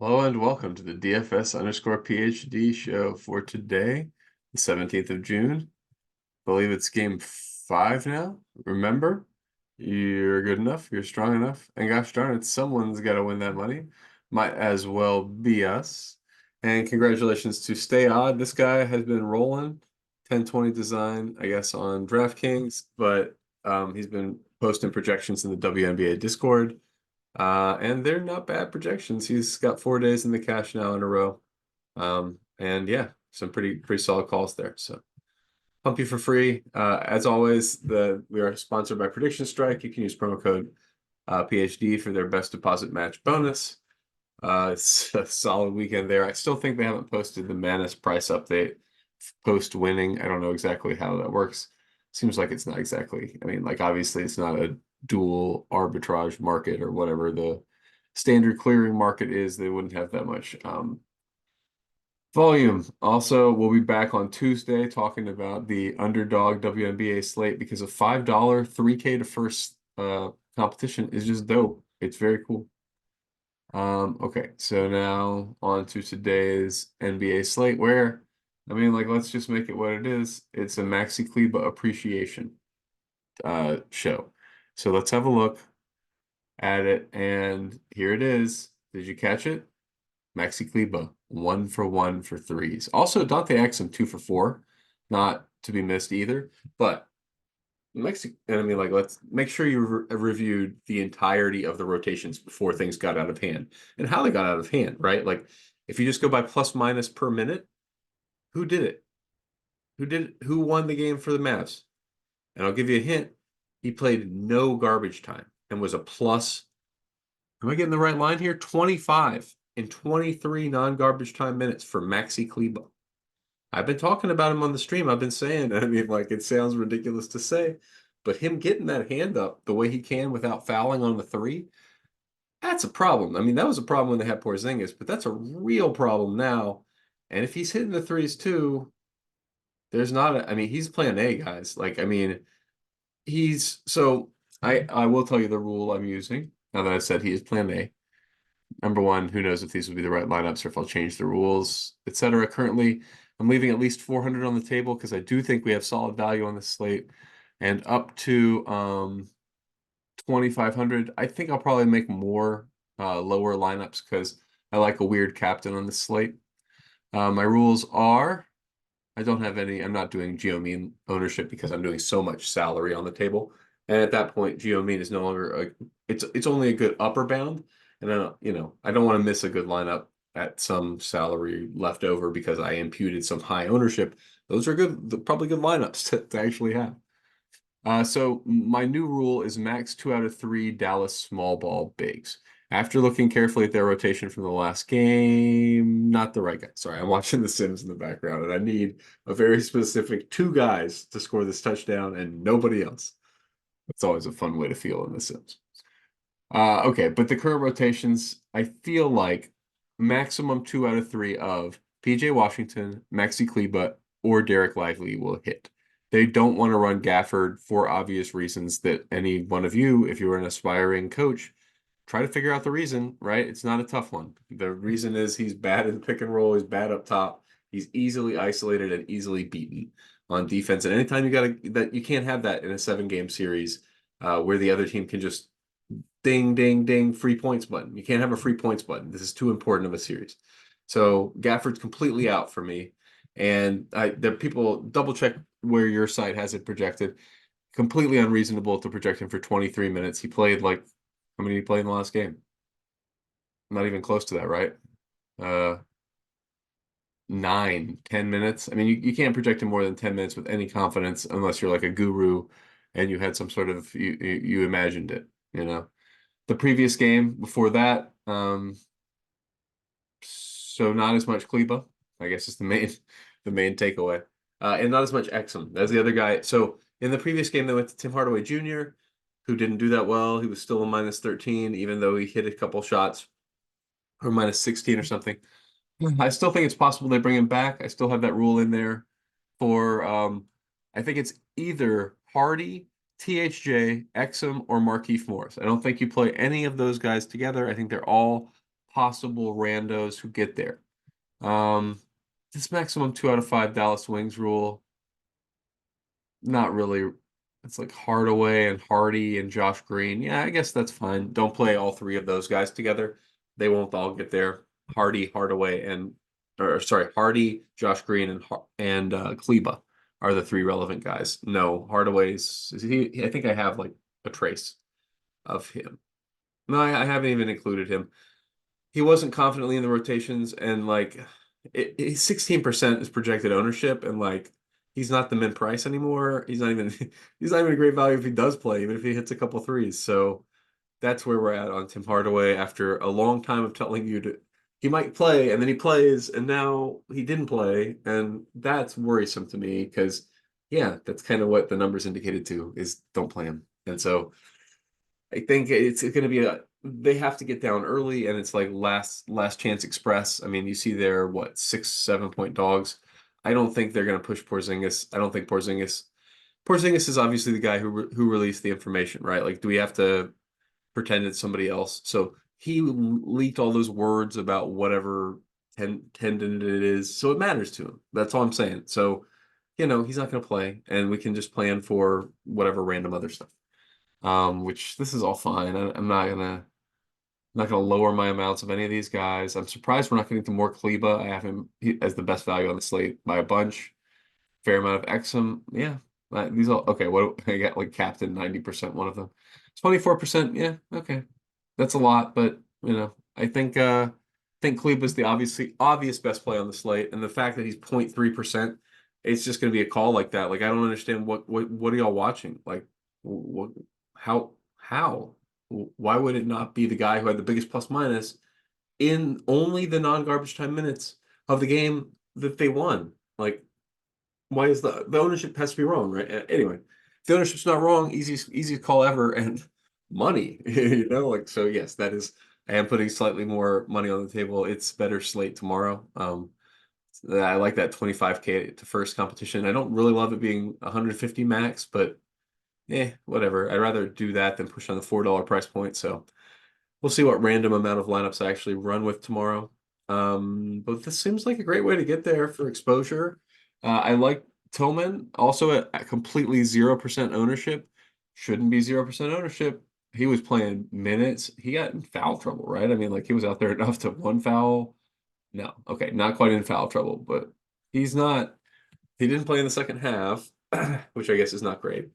Hello and welcome to the DFS_PhD show for today, the 17th of June. I believe it's game 5 now. Remember, you're good enough, you're strong enough, and gosh darn it, someone's got to win that money. Might as well be us. And congratulations to Stay Odd. This guy has been rolling 1020 design, I guess, on DraftKings, but he's been posting projections in the WNBA Discord. And they're not bad projections. He's got 4 days in the cash now in a row. And yeah, some pretty solid calls there. So pump you for free. As always, we are sponsored by PredictionStrike. You can use promo code PhD for their best deposit match bonus. It's a solid weekend there. I still think they haven't posted the Manus price update post winning. I don't know exactly how that works. Seems like it's not exactly. I mean, like obviously it's not a dual arbitrage market or whatever the standard clearing market is. They wouldn't have that much volume. Also, we'll be back on Tuesday talking about the underdog WNBA slate because a $5 3K to first competition is just dope. It's very cool. Okay, so now on to today's NBA slate where, I mean, like, let's just make it what it is. It's a Maxi Kleber appreciation show. So let's have a look at it, and here it is. Did you catch it? Maxi Kleber, 1 for 1 for threes. Also, Dante Exum, 2 for 4. Not to be missed either, but I mean, like, let's make sure you reviewed the entirety of the rotations before things got out of hand and how they got out of hand, right? Like, if you just go by plus minus per minute, who did it? Who won the game for the Mavs? And I'll give you a hint. He played no garbage time and was a plus. Am I getting the right line here? 25 in 23 non-garbage time minutes for Maxi Kleber. I've been talking about him on the stream. I've been saying, I mean, like, it sounds ridiculous to say, but him getting that hand up the way he can without fouling on the three, that's a problem. I mean, that was a problem when they had Porzingis, but that's a real problem now. And if he's hitting the threes too, there's not a, I mean, he's playing A, guys. Like, I mean, so I will tell you the rule I'm using now that I said he is plan A. Number one, who knows if these will be the right lineups or if I'll change the rules, etc. Currently, I'm leaving at least 400 on the table because I do think we have solid value on this slate, and up to 2,500. I think I'll probably make more lower lineups because I like a weird captain on this slate. My rules are I don't have any. I'm not doing Geomean ownership because I'm doing so much salary on the table, and at that point, Geomean is no longer it's only a good upper bound, and I don't want to miss a good lineup at some salary left over because I imputed some high ownership. Those are good, probably good lineups to actually have. So my new rule is max 2 out of 3 Dallas small ball bigs. After looking carefully at their rotation from the last game, not the right guy. Sorry, I'm watching The Sims in the background, and I need a very specific 2 guys to score this touchdown and nobody else. That's always a fun way to feel in The Sims. Okay, but the current rotations, I feel like maximum 2 out of 3 of PJ Washington, Maxi Kleber, or Derek Lively will hit. They don't want to run Gafford for obvious reasons that any one of you, if you're an aspiring coach, try to figure out the reason, right? It's not a tough one. The reason is he's bad in pick and roll, he's bad up top, he's easily isolated and easily beaten on defense. And anytime you can't have that in a 7-game series where the other team can just ding, ding, ding, free points button. You can't have a free points button. This is too important of a series. So Gafford's completely out for me. And the people double check where your site has it projected. Completely unreasonable to project him for 23 minutes. He played like, how many did he play in the last game? Not even close to that, right? 9, 10 minutes. I mean, you can't project him more than 10 minutes with any confidence unless you're like a guru and you had some sort of, you imagined it, you know? The previous game before that, so not as much Kleber, I guess is the main takeaway. And not as much Exum as the other guy. So in the previous game, they went to Tim Hardaway Jr., who didn't do that well. He was still a minus 13, even though he hit a couple shots, or minus 16 or something. I still think it's possible they bring him back. I still have that rule in there for I think it's either Hardy, THJ, Exum, or Markieff Morris. I don't think you play any of those guys together. I think they're all possible randos who get there. Um, this maximum 2 out of 5 Dallas Wings rule, not really. It's like Hardaway and Hardy and Josh Green. Yeah, I guess that's fine. Don't play all three of those guys together. They won't all get there. Hardy, Hardaway, and or sorry, Hardy, Josh Green, and Kleber are the three relevant guys. No, Hardaway's is he? I think I have like a trace of him. No, I haven't even included him. He wasn't confidently in the rotations, and like 16% is projected ownership, and like he's not the min price anymore. He's not even he's not even a great value if he does play, even if he hits a couple threes. So that's where we're at on Tim Hardaway after a long time of telling you to he might play, and then he plays, and now he didn't play, and that's worrisome to me because yeah, that's kind of what the numbers indicated too is don't play him. And so I think it's going to be they have to get down early, and it's like last chance express. I mean, you see there what 6-7 point dogs. I don't think they're going to push Porzingis. I don't think Porzingis is obviously the guy who released the information, right? Like, do we have to pretend it's somebody else? So he leaked all those words about whatever tendon it is, so it matters to him. That's all I'm saying. So, he's not going to play, and we can just plan for whatever random other stuff. Which this is all fine. I'm not gonna lower my amounts of any of these guys. I'm surprised we're not getting to more Kleber. I have him as the best value on the slate by a bunch. Fair amount of Exum. Yeah. These all okay. What I got like captain 90% one of them. 24%. Yeah, okay. That's a lot, but I think Kleber is the obvious best play on the slate. And the fact that he's 0.3%, it's just gonna be a call like that. Like I don't understand what are y'all watching? Like what how? Why would it not be the guy who had the biggest plus minus in only the non-garbage time minutes of the game that they won? Like, why is the ownership has to be wrong, right? Anyway, if the ownership's not wrong, easiest call ever, and money, like so. Yes, that is. I am putting slightly more money on the table. It's better slate tomorrow. I like that 25K to first competition. I don't really love it being 150 max, but whatever. I'd rather do that than push on the $4 price point. So we'll see what random amount of lineups I actually run with tomorrow. But this seems like a great way to get there for exposure. I like Tillman, also at completely 0% ownership. Shouldn't be 0% ownership. He was playing minutes. He got in foul trouble, right? I mean, like he was out there enough to one foul. No, okay, not quite in foul trouble, but he's not. He didn't play in the second half, which I guess is not great.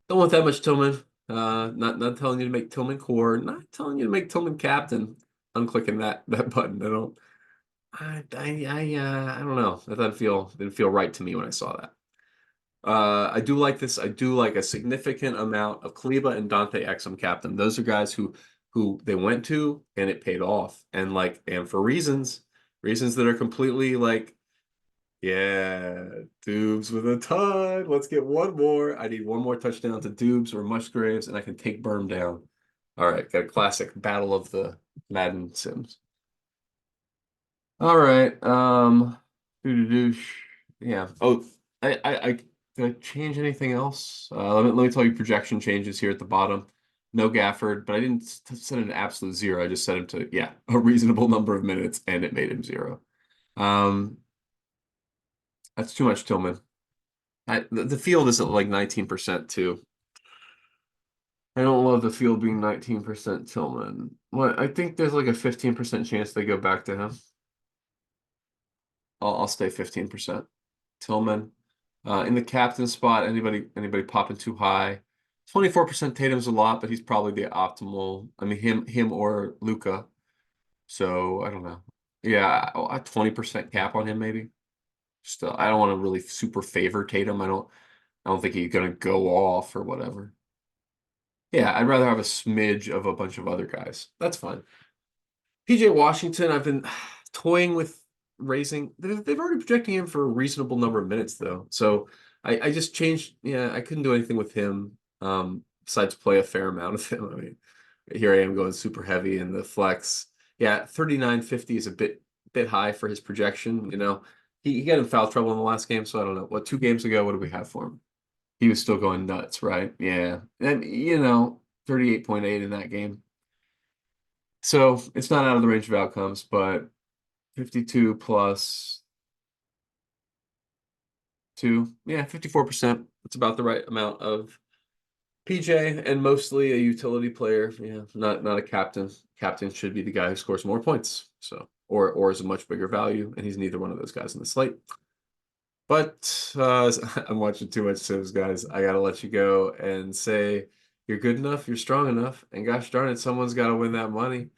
Don't want that much Tillman. Not telling you to make Tillman core. Not telling you to make Tillman captain. I'm clicking that button. I don't know. That didn't feel right to me when I saw that. I do like this. I do like a significant amount of Kleber and Dante Exum captain. Those are guys who they went to and it paid off. And for reasons that are completely like yeah, Dubes with a ton. Let's get one more. I need one more touchdown to Dubes or Musgraves, and I can take Berm down. All right, got a classic battle of the Madden Sims. All right. Doo-doo-doo. Yeah. Oh, did I change anything else? Let me tell you projection changes here at the bottom. No Gafford, but I didn't set it an absolute zero. I just set him to, yeah, a reasonable number of minutes, and it made him zero. That's too much Tillman. The field is at like 19% too. I don't love the field being 19% Tillman. What I think there's like a 15% chance they go back to him. I'll stay 15%. Tillman. In the captain spot, anybody popping too high. 24% Tatum's a lot, but he's probably the optimal. I mean him or Luca. So I don't know. Yeah, a 20% cap on him maybe. Still, I don't want to really super favor Tatum. I don't think he's gonna go off or whatever. Yeah, I'd rather have a smidge of a bunch of other guys. That's fine. PJ Washington, I've been toying with raising. They've already projecting him for a reasonable number of minutes though. So I just changed. Yeah, I couldn't do anything with him besides play a fair amount of him. I mean, here I am going super heavy in the flex. Yeah, 39.50 is a bit high for his projection. He got in foul trouble in the last game, so I don't know. What 2 games ago? What did we have for him? He was still going nuts, right? Yeah. And 38.8 in that game. So it's not out of the range of outcomes, but 52 plus 2, yeah, 54%. It's about the right amount of PJ and mostly a utility player. Yeah, not a captain. Captain should be the guy who scores more points. So or is a much bigger value, and he's neither one of those guys in the slate. But I'm watching too much Sims, guys. I gotta let you go and say you're good enough, you're strong enough, and gosh darn it, someone's got to win that money.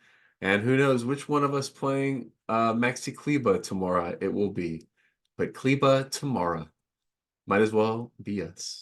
And who knows which one of us playing Maxi Kleber tomorrow it will be. But Kleber tomorrow might as well be us.